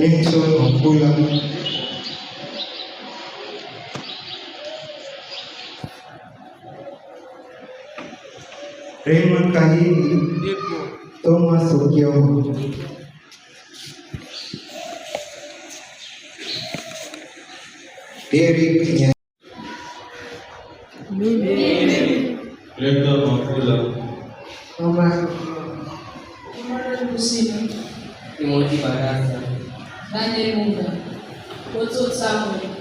Linton Ombula, Raymond Kahini, Thomas Okiomo, Eric Nya, Linton Ombula, Thomas Kusina, Timothy Barasa, Daniel Munga, Otto Samuel,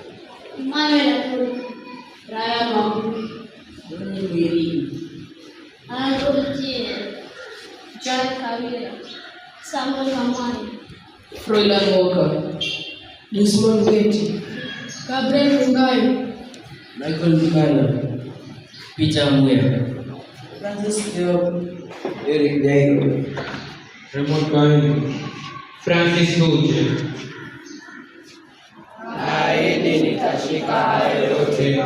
Emmanuel Akuri, Ryan Mabu, Daniel Wiri, Anatole Tier, John Kavira, Samuel Kamani, Froilan Walker, Desmond Betty, Gabriel Mungai, Michael Buchanan, Peter Mwea, Francis Job, Eric Jairo, Raymond Kahini, Francis Huche. Naahidi nitashika hayo yote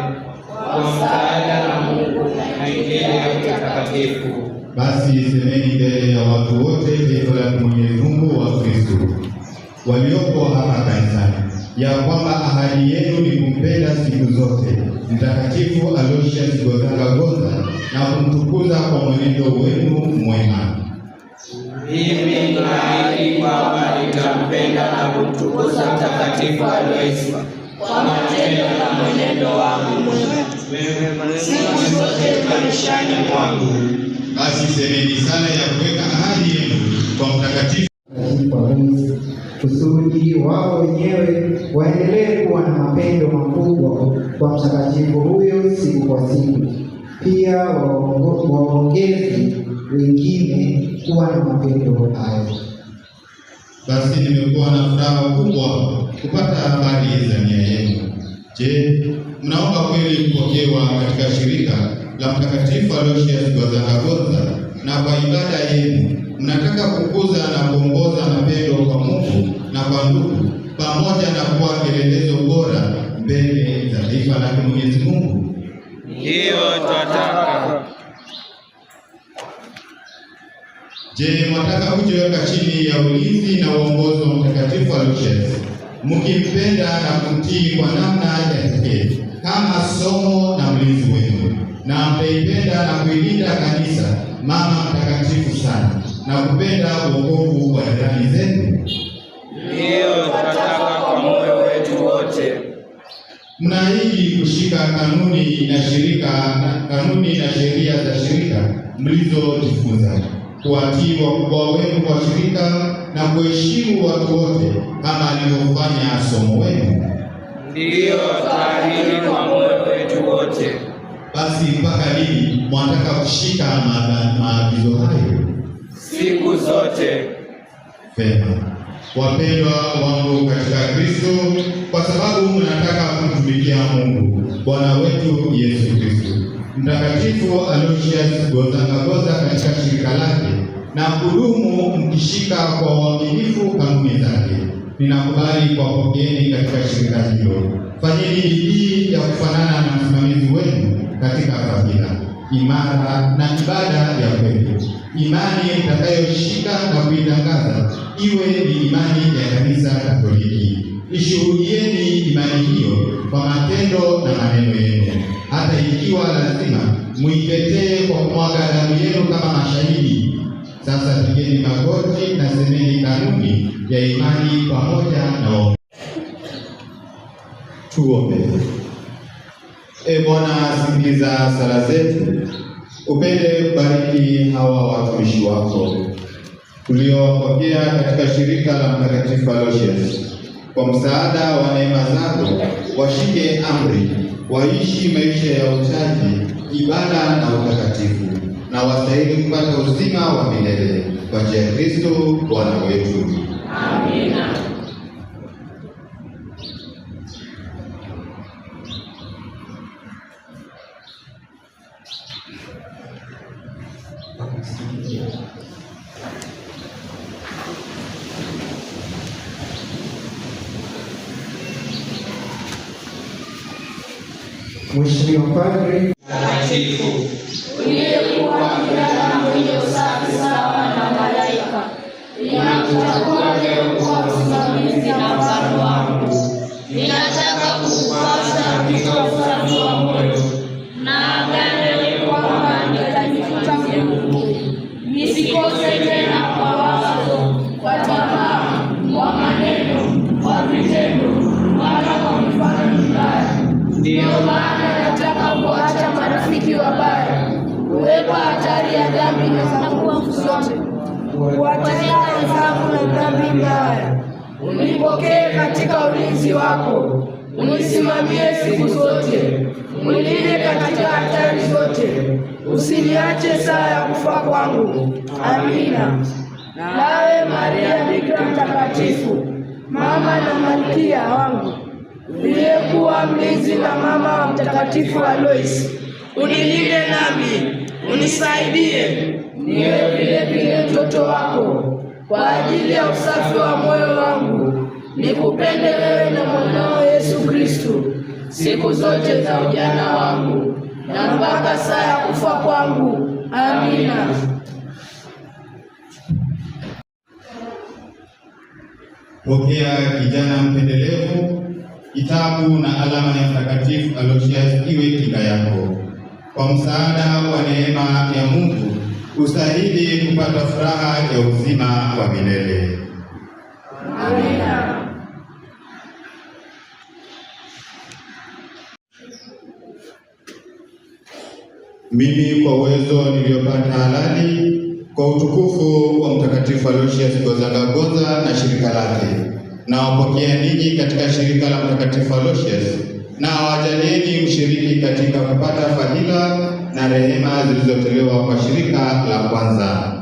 kwa msaada wa Mungu na Injili yake takatifu. Basi semeni mbele ya watu wote neno la Mwenyezi Mungu wa Kristo waliopo hapa kanisani, ya kwamba ahadi yenu ni kumpenda siku zote Mtakatifu Aloysius Gonzaga na kumtukuza kwa mwenendo wenu mwema. Mimi naahidi kwamba nitampenda na kumtukuza Mtakatifu Aloysius kwa matendo na mwenendo wangu mwema siku zote maishani mwangu. Basi semeni sala ya kuweka ahadi yenu kwa Mtakatifu kusudi wao wenyewe waendelee kuwa na mapendo makubwa kwa mtakatifu huyo siku kwa siku, pia waongeze wengine kuwa na mapendo hayo. Basi nimekuwa na furaha kubwa kupata habari za nia yenu. Je, mnaomba kweli kupokewa katika shirika la Mtakatifu Aloysius Gonzaga, na kwa ibada yenu mnataka kukuza na kuongoza mapendo kwa Mungu na kwa ndugu, pamoja na kuwa kielelezo bora mbele za taifa la Mwenyezi Mungu? Ndiyo twataka. Je, mwataka kujiweka chini ya ulinzi na uongozi wa Mtakatifu Aloysius, mkimpenda na kumtii kwa namna ya pekee kama somo na mlinzi wenu, na mtaipenda na kuilinda kanisa mama mtakatifu sana, na kupenda wokovu wa jirani zenu? Ndiyo twataka kwa moyo wetu wote. Mnaahidi kushika kanuni na sheria za shirika mlizojifunza, kuwatii wakubwa wenu kwa shirika na kuheshimu watu wote kama alivyofanya somo wenu? Ndiyo twaahidi kwa moyo wetu wote. Basi mpaka lini mwataka kushika maagizo hayo? Siku zote. Vema. Wapendwa wangu katika Kristo, kwa sababu mnataka kumtumikia Mungu Bwana wetu Yesu Kristo, Mtakatifu Aloysius Gonzaga katika shirika lake, na kudumu mkishika kwa uaminifu kanuni zake, ninakubali kuwapokeeni katika shirika hilo. Fanyeni bidii ya kufanana na msimamizi wenu katika fadhila, imara na ibada ya kweli. Imani mtakayoshika na kuitangaza iwe ni imani ya Kanisa Katoliki. Ishuhudieni imani hiyo kwa matendo na maneno yenu, hata ikiwa lazima muitetee kwa kumwaga damu yenu kama mashahidi. Sasa pigeni magoti na semeni kanuni ya imani pamoja na tuombe. Bwana, sikiliza sala zetu, upende kubariki hawa watumishi wako tuliowapokea katika shirika la Mtakatifu Aloysius. Kwa msaada wa neema zako, washike amri, waishi maisha ya uchaji, ibada na utakatifu, na wastahili kupata uzima wa milele kwa njia ya Kristo Bwana wetu. Amina. Mheshimiwa Padre Mtakatifu, uliyekuwa kijana mwenye usafi sawa na malaika, ninakuchagua leo kuwa msimamizi na na nguvu zote, kuwatenda wenzangu na dhambi mbaya. Unipokee katika ulinzi wako, unisimamie siku zote, unilinde katika hatari zote, usiniache saa ya kufa kwangu. Amina. Nawe Maria Bikira mtakatifu, mama na malkia wangu, uliyekuwa mlinzi na mama wa Mtakatifu Aloisi, unilinde nami, unisaidie niwe vile vile mtoto wako. Kwa ajili ya usafi wa moyo wangu, nikupende wewe na mwanao Yesu Kristo siku zote za ujana wangu na mpaka saa ya kufa kwangu. Amina. Pokea kijana mpendelevu, kitabu na alama ya Mtakatifu Aloysius iwe kinga yako. Kwa msaada wa neema ya Mungu ustahili kupata furaha ya uzima wa milele. Amina. Mimi kwa uwezo niliopata halali kwa utukufu wa Mtakatifu Aloysius Gonzaga na shirika lake, na wapokea ninyi katika shirika la Mtakatifu Aloysius, na wajalieni mshiriki katika kupata fadhila na rehema zilizotolewa kwa shirika la kwanza.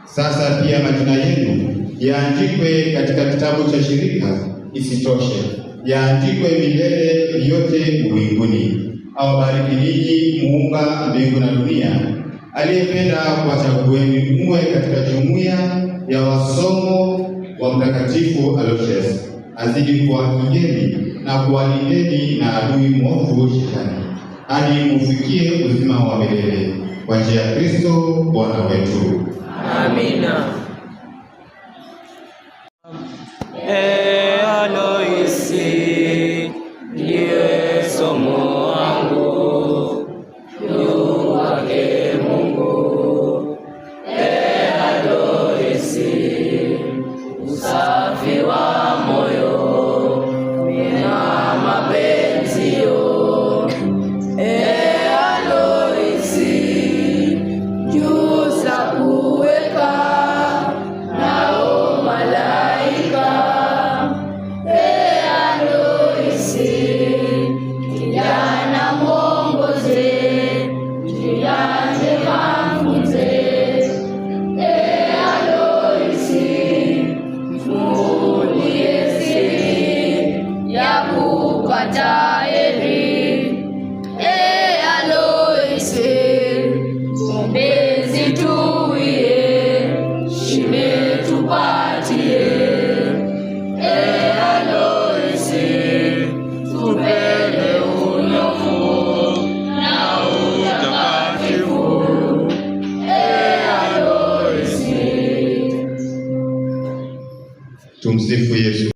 Sasa pia majina yenu yaandikwe katika kitabu cha shirika. Isitoshe, yaandikwe milele yote mbinguni. Awabariki ninyi Muumba mbingu na dunia, aliyependa kuwachagueni muwe katika jumuiya ya wasomo wa Mtakatifu Aloysius. Azidi kuwakingeni na kuwalindeni na adui mwovu Shetani, hadi mufikie uzima wa milele kwa njia ya Kristo Bwana wetu. Amina. Aloysi, ndiwe somo wangu, juu wake Mungu. Aloysi, usafi wa moyo na mapenzio. Aloysi, juu za kuweka nao malaika. Aloysi, kijana mwongoze, jiache mafunze. Aloysi, mfunulie siri ya kupata heri. Aloysi, ombezi tuwie, shibe tupatie. Aloysi, tupende unyofu na utakatifu. Aloysi. Tumsifu Yesu.